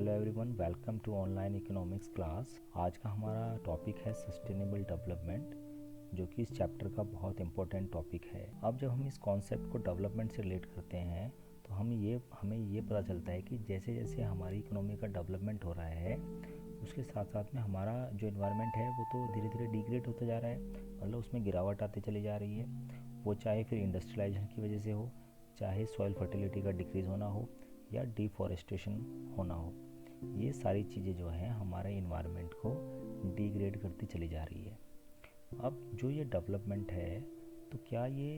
Hello everyone, welcome to online economics class. आज का हमारा टॉपिक है सस्टेनेबल डेवलपमेंट, जो कि इस चैप्टर का बहुत इंपॉर्टेंट टॉपिक है। अब जब हम इस कॉन्सेप्ट को डेवलपमेंट से रिलेट करते हैं तो हमें ये पता चलता है कि जैसे जैसे हमारी इकोनॉमी का डेवलपमेंट हो रहा है उसके साथ साथ में हमारा जो इन्वायरमेंट है वो तो धीरे धीरे डिग्रेड होता जा रहा है, मतलब उसमें गिरावट आती चली जा रही है। वो चाहे फिर इंडस्ट्रियलाइजेशन की वजह से हो, चाहे सॉइल फर्टिलिटी का डिक्रीज़ होना हो या डिफॉरेस्टेशन होना हो, ये सारी चीज़ें जो हैं हमारे इन्वायरमेंट को डिग्रेड करती चली जा रही है। अब जो ये डेवलपमेंट है, तो क्या ये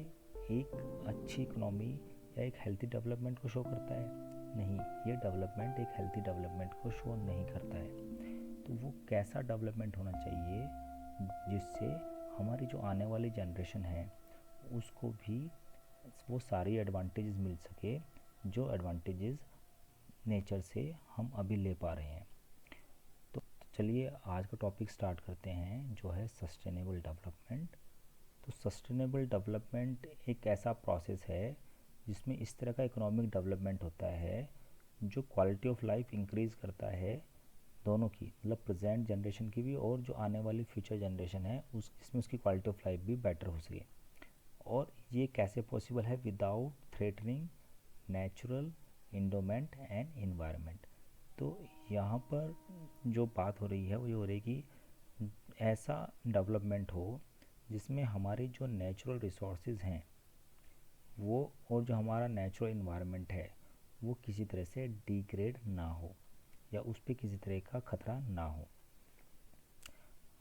एक अच्छी इकोनॉमी या एक हेल्थी डेवलपमेंट को शो करता है? नहीं, ये डेवलपमेंट एक हेल्थी डेवलपमेंट को शो नहीं करता है। तो वो कैसा डेवलपमेंट होना चाहिए जिससे हमारी जो आने वाली जनरेशन है उसको भी वो सारी एडवांटेजेस मिल सके जो एडवांटेजेस नेचर से हम अभी ले पा रहे हैं। तो चलिए आज का टॉपिक स्टार्ट करते हैं, जो है सस्टेनेबल डेवलपमेंट। तो सस्टेनेबल डेवलपमेंट एक ऐसा प्रोसेस है जिसमें इस तरह का इकोनॉमिक डेवलपमेंट होता है जो क्वालिटी ऑफ लाइफ इंक्रीज़ करता है दोनों की, मतलब प्रेजेंट जनरेशन की भी और जो आने वाली फ्यूचर जनरेशन है जिसमें उसकी क्वालिटी ऑफ लाइफ भी बेटर हो सके। और ये कैसे पॉसिबल है? Without threatening natural endowment and environment. तो यहाँ पर जो बात हो रही है वो ये हो रही है कि ऐसा डेवलपमेंट हो जिसमें हमारी जो नेचुरल रिसोर्सेज हैं वो और जो हमारा नेचुरल इन्वायरमेंट है वो किसी तरह से डिग्रेड ना हो या उस पर किसी तरह का खतरा ना हो।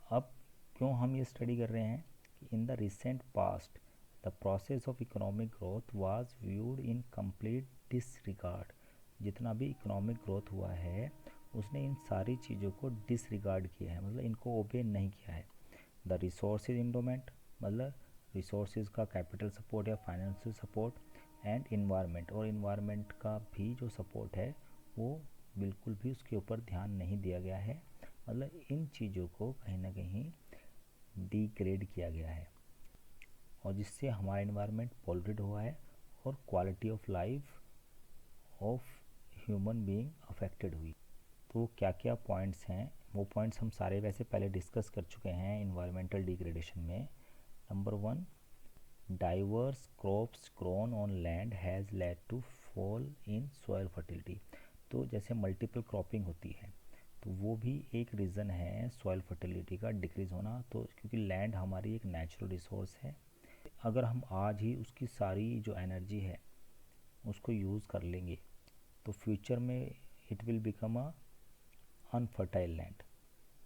अब क्यों हम ये स्टडी कर रहे हैं कि in the recent past the process of economic growth was viewed in complete disregard. जितना भी इकोनॉमिक ग्रोथ हुआ है उसने इन सारी चीज़ों को डिसरिगार्ड किया है, मतलब इनको ओबे नहीं किया है। द रिसोर्सेज इंडोमेंट, मतलब रिसोर्सेज का कैपिटल सपोर्ट या फाइनेंशियल सपोर्ट, एंड इन्वायरमेंट, और इन्वायरमेंट का भी जो सपोर्ट है वो बिल्कुल भी उसके ऊपर ध्यान नहीं दिया गया है। मतलब इन चीज़ों को कहीं ना कहीं डिग्रेड किया गया है और जिससे हमारा इन्वायरमेंट पॉल्यूटेड हुआ है और quality of life of human being affected हुई। तो क्या क्या पॉइंट्स हैं, वो पॉइंट्स हम सारे वैसे पहले डिस्कस कर चुके हैं इन्वायरमेंटल डिग्रेडेशन में। Number 1, diverse crops grown on land has led to fall in soil fertility. तो जैसे मल्टीपल क्रॉपिंग होती है तो वो भी एक रीज़न है सॉइल फर्टिलिटी का डिक्रीज़ होना। तो क्योंकि लैंड हमारी एक नेचुरल रिसोर्स है, अगर हम आज ही उसकी सारी जो एनर्जी है उसको यूज़ कर लेंगे तो फ्यूचर में it will become a unfertile land.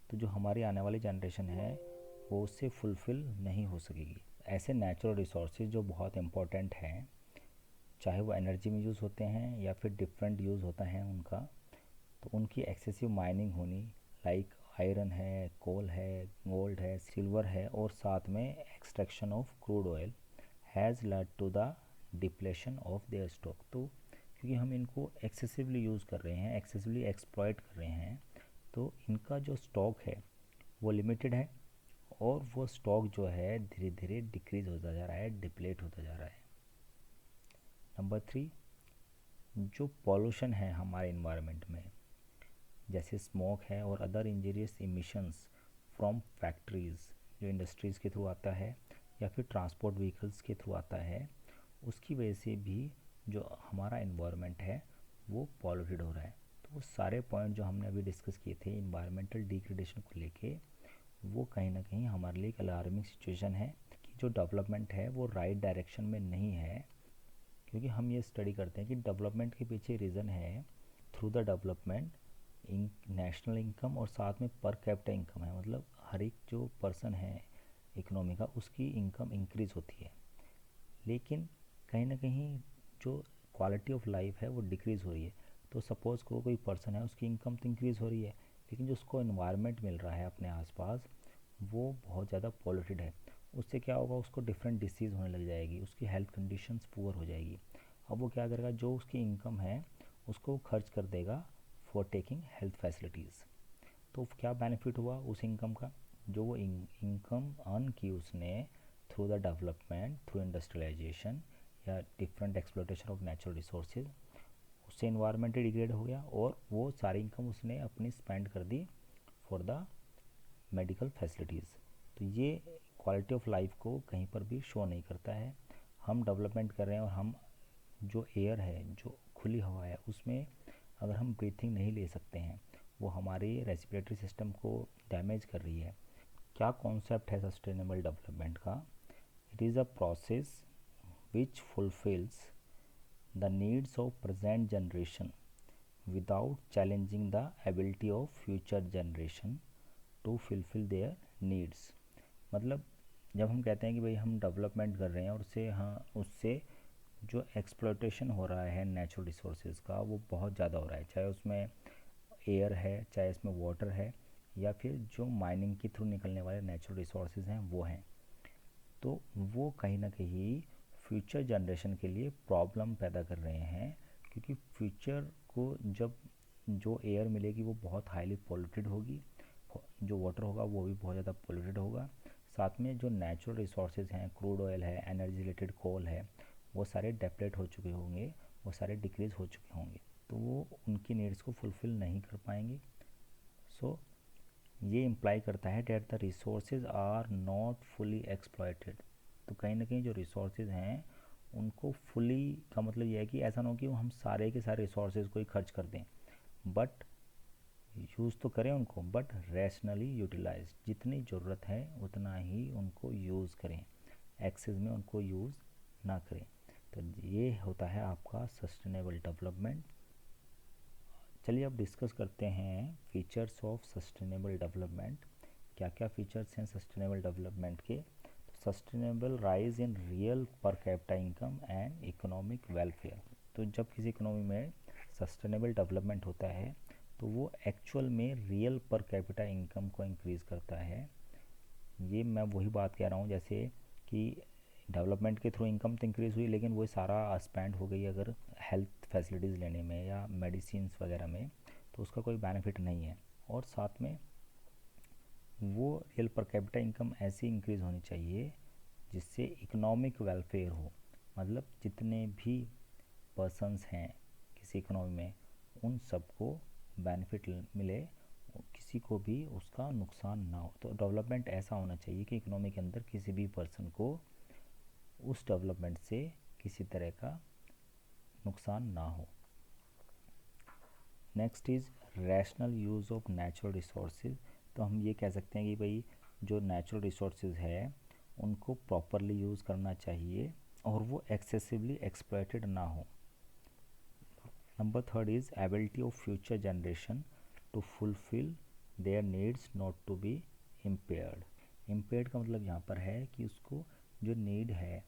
तो जो हमारी आने वाली जनरेशन है वो उससे फुलफ़िल नहीं हो सकेगी। ऐसे नेचुरल रिसोर्सेज जो बहुत इम्पोर्टेंट हैं, चाहे वो एनर्जी में यूज़ होते हैं या फिर डिफरेंट यूज़ होता है उनका, तो उनकी एक्सेसिव माइनिंग होनी, लाइक आयरन है, कोल है, गोल्ड है, सिल्वर है, और साथ में extraction of crude oil has led to the depletion of their stock. तो क्योंकि हम इनको एक्सेसिवली यूज़ कर रहे हैं, एक्सेसिवली एक्सप्लॉइट कर रहे हैं, तो इनका जो स्टॉक है वो लिमिटेड है और वो स्टॉक जो है धीरे धीरे डिक्रीज़ होता जा रहा है, डिप्लेट होता जा रहा है। नंबर 3, जो पॉल्यूशन है हमारे इन्वायरमेंट में, जैसे स्मोक है और other injurious emissions from factories, जो इंडस्ट्रीज़ के थ्रू आता है या फिर ट्रांसपोर्ट व्हीकल्स के थ्रू आता है, उसकी वजह से भी जो हमारा इन्वायरमेंट है वो पॉल्यूटेड हो रहा है। तो वो सारे पॉइंट जो हमने अभी डिस्कस किए थे इन्वायरमेंटल डिग्रेडेशन को लेके, वो कहीं ना कहीं हमारे लिए एक अलार्मिंग सिचुएशन है कि जो डेवलपमेंट है वो राइट डायरेक्शन में नहीं है। क्योंकि हम ये स्टडी करते हैं कि डेवलपमेंट के पीछे रीज़न है through the development national income और साथ में पर कैपिटा इनकम है, मतलब हर एक जो पर्सन है इकोनॉमी का उसकी इनकम इंक्रीज़ होती है। लेकिन कहीं ना कहीं जो क्वालिटी ऑफ लाइफ है वो डिक्रीज़ हो रही है। तो सपोज़ कोई पर्सन है, उसकी इनकम तो इंक्रीज़ हो रही है लेकिन जो उसको इन्वायरमेंट मिल रहा है अपने आसपास वो बहुत ज़्यादा पॉल्यूटेड है। उससे क्या होगा, उसको डिफरेंट डिसीज़ होने लग जाएगी, उसकी हेल्थ कंडीशंस पुअर हो जाएगी। अब वो क्या करेगा, जो उसकी इनकम है उसको खर्च कर देगा फॉर टेकिंग हेल्थ फैसिलिटीज़। तो क्या बेनिफिट हुआ उस इनकम का? जो वो इनकम अर्न की उसने through the development, through industrialisation या different exploitation of natural resources, उससे इन्वायरमेंट डिग्रेड हो गया और वो सारी इनकम उसने अपनी स्पेंड कर दी फॉर द मेडिकल फैसिलिटीज़। तो ये क्वालिटी ऑफ लाइफ को कहीं पर भी शो नहीं करता है। हम डेवलपमेंट कर रहे हैं और हम जो एयर है, जो खुली हवा है, उसमें अगर हम ब्रीथिंग नहीं ले सकते हैं, वो हमारे रेस्पिरेटरी सिस्टम को डैमेज कर रही है। क्या कॉन्सेप्ट है सस्टेनेबल डेवलपमेंट का? It is a process which fulfills the needs of present generation without challenging the ability of future generation to fulfill their needs। मतलब जब हम कहते हैं कि भाई हम डेवलपमेंट कर रहे हैं और उससे जो एक्सप्लॉयटेशन हो रहा है नेचुरल रिसोर्सेज का, वो बहुत ज़्यादा हो रहा है, चाहे उसमें एयर है, चाहे इसमें वाटर है, या फिर जो माइनिंग के थ्रू निकलने वाले नेचुरल रिसोर्सेज हैं वो हैं। तो वो कहीं ना कहीं फ्यूचर जनरेशन के लिए प्रॉब्लम पैदा कर रहे हैं, क्योंकि फ्यूचर को जब जो एयर मिलेगी वो बहुत हाईली पोल्यूटेड होगी, जो वाटर होगा वो भी बहुत ज़्यादा पोल्यूटेड होगा, साथ में जो नेचुरल रिसोर्सेज हैं, क्रूड ऑयल है, एनर्जी रिलेटेड कोल है, वो सारे डेप्लेट हो चुके होंगे, वो सारे डिक्रीज़ हो चुके होंगे, तो वो उनकी नीड्स को फुलफ़िल नहीं कर पाएंगे। सो ये इम्प्लाई करता है that the resources are not fully exploited. तो कहीं ना कहीं जो रिसोर्सेज हैं उनको फुली का मतलब ये है कि ऐसा ना हो कि हम सारे के सारे रिसोर्सेज को ही खर्च कर दें, बट यूज़ तो करें उनको, बट रैशनली यूटिलाइज, जितनी ज़रूरत है उतना ही उनको यूज़ करें, एक्सेस में उनको यूज़ ना करें। तो ये होता है आपका सस्टेनेबल डेवलपमेंट। चलिए अब डिस्कस करते हैं फीचर्स ऑफ सस्टेनेबल डेवलपमेंट। क्या क्या फीचर्स हैं सस्टेनेबल डेवलपमेंट के? तो sustainable rise in real per capita income and economic welfare. तो जब किसी इकोनॉमी में सस्टेनेबल डेवलपमेंट होता है तो वो एक्चुअल में रियल पर कैपिटा इनकम को इंक्रीज़ करता है। ये मैं वही बात कह रहा हूँ जैसे कि डेवलपमेंट के थ्रू इनकम तो इंक्रीज़ हुई, लेकिन वही सारा स्पेंड हो गई अगर हेल्थ फैसिलिटीज़ लेने में या मेडिसिन वगैरह में, तो उसका कोई बेनिफिट नहीं है। और साथ में वो रियल पर कैपिटा इनकम ऐसी इंक्रीज़ होनी चाहिए जिससे इकोनॉमिक वेलफेयर हो, मतलब जितने भी पर्सन्स हैं किसी इकोनॉमी में उन सबको बेनिफिट मिले, किसी को भी उसका नुकसान ना हो। तो डेवलपमेंट ऐसा होना चाहिए कि इकोनॉमी के अंदर किसी भी पर्सन को उस डेवलपमेंट से किसी तरह का नुकसान ना हो। Next is rational use of natural resources. तो हम ये कह सकते हैं कि भाई जो नेचुरल रिसोर्सेज है उनको प्रॉपरली यूज़ करना चाहिए और वो एक्सेसिवली एक्सप्लॉयटेड ना हो। Number third is ability of future generation to fulfil their needs not to be impaired. Impaired का मतलब यहाँ पर है कि उसको जो नीड है,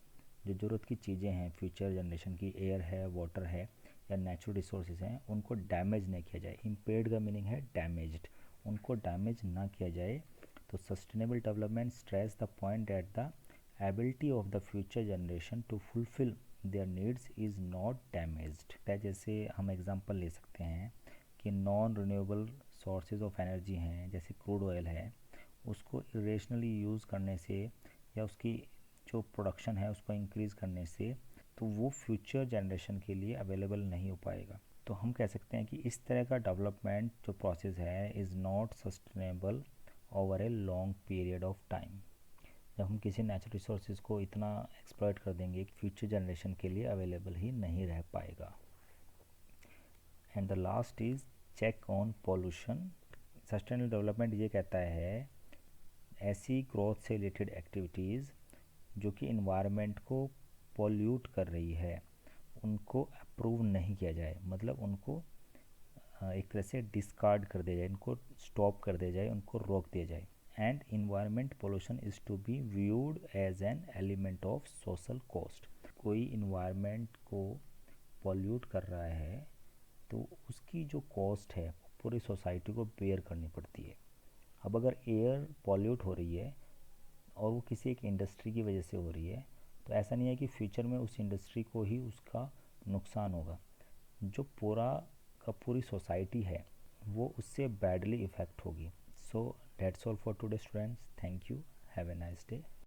जो ज़रूरत की चीज़ें हैं फ्यूचर जनरेशन की, एयर है, वाटर है या नेचुरल रिसोर्सेज हैं, उनको डैमेज नहीं किया जाए। इम्पेयर्ड का मीनिंग है डैमेज्ड, उनको डैमेज ना किया जाए। तो sustainable development stress the point that the ability of the future generation to fulfil their needs is not damaged. जैसे हम एग्जांपल ले सकते हैं कि non renewable sources of energy हैं, जैसे क्रूड ऑयल है, उसको इरेशनली यूज़ करने से या उसकी जो प्रोडक्शन है उसको इंक्रीज़ करने से, तो वो फ्यूचर जनरेशन के लिए अवेलेबल नहीं हो पाएगा। तो हम कह सकते हैं कि इस तरह का डेवलपमेंट जो प्रोसेस है is not sustainable over a long period of time. जब हम किसी नेचुरल रिसोर्सेज को इतना एक्सप्लॉइट कर देंगे कि फ्यूचर जनरेशन के लिए अवेलेबल ही नहीं रह पाएगा। And the last is check on pollution. Sustainable development ये कहता है ऐसी ग्रोथ से रिलेटेड एक्टिविटीज़ जो कि इन्वायरमेंट को पॉल्यूट कर रही है उनको अप्रूव नहीं किया जाए, मतलब उनको एक तरह से डिस्कार्ड कर दिया जाए, इनको स्टॉप कर दिया जाए, उनको रोक दिया जाए। And environment pollution is to be viewed as an element of social cost. कोई इन्वायरमेंट को पॉल्यूट कर रहा है तो उसकी जो कॉस्ट है पूरी सोसाइटी को बेयर करनी पड़ती है। अब अगर एयर पॉल्यूट हो रही है और वो किसी एक इंडस्ट्री की वजह से हो रही है, तो ऐसा नहीं है कि फ्यूचर में उस इंडस्ट्री को ही उसका नुकसान होगा, जो पूरी सोसाइटी है वो उससे बैडली इफ़ेक्ट होगी। So that's all for today students, thank you, have a nice day.